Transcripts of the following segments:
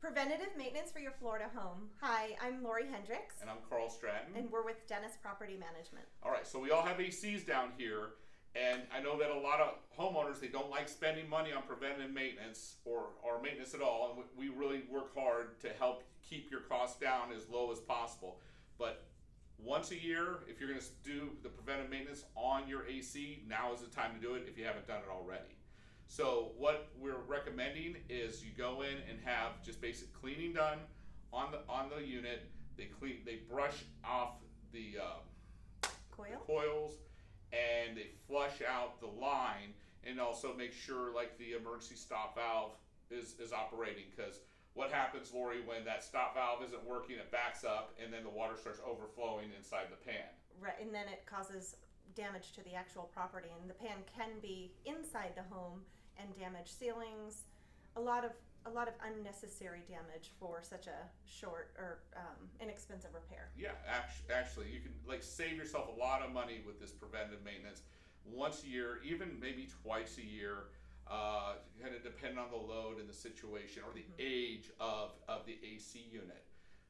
Preventative maintenance for your Florida home. Hi, I'm Lori Hendrix. And I'm Carl Stratton. And we're with Dennis Property Management. All right, so we all have ACs down here, and I know that a lot of homeowners, they don't like spending money on preventative maintenance or maintenance at all, and we really work hard to help keep your costs down as low as possible. But once a year, if you're going to do the preventive maintenance on your AC, now is the time to do it if you haven't done it already. So what we're recommending is you go in and have just basic cleaning done on the unit. They brush off the coils, and they flush out the line, and also make sure like the emergency stop valve is operating, because what happens, Lori, when that stop valve isn't working, it backs up and then the water starts overflowing inside the pan. Right, and then it causes damage to the actual property, and the pan can be inside the home and damage ceilings, a lot of unnecessary damage for such a short or inexpensive repair. Yeah, actually you can like save yourself a lot of money with this preventive maintenance once a year, even maybe twice a year, kind of depending on the load and the situation or the age of the AC unit.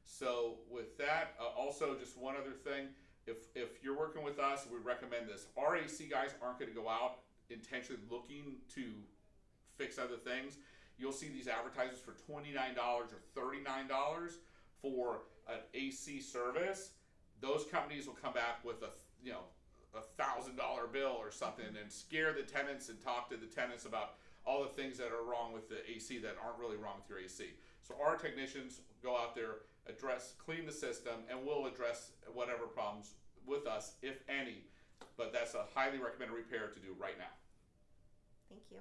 So with that, also just one other thing, if you're working with us, we recommend this. Our AC guys aren't going to go out intentionally looking to fix other things. You'll see these advertisements for $29 or $39 for an AC service. Those companies will come back with a $1,000 bill or something and scare the tenants and talk to the tenants about all the things that are wrong with the AC that aren't really wrong with your AC. So our technicians go out there, clean the system, and we'll address whatever problems with us, if any. But that's a highly recommended repair to do right now. Thank you.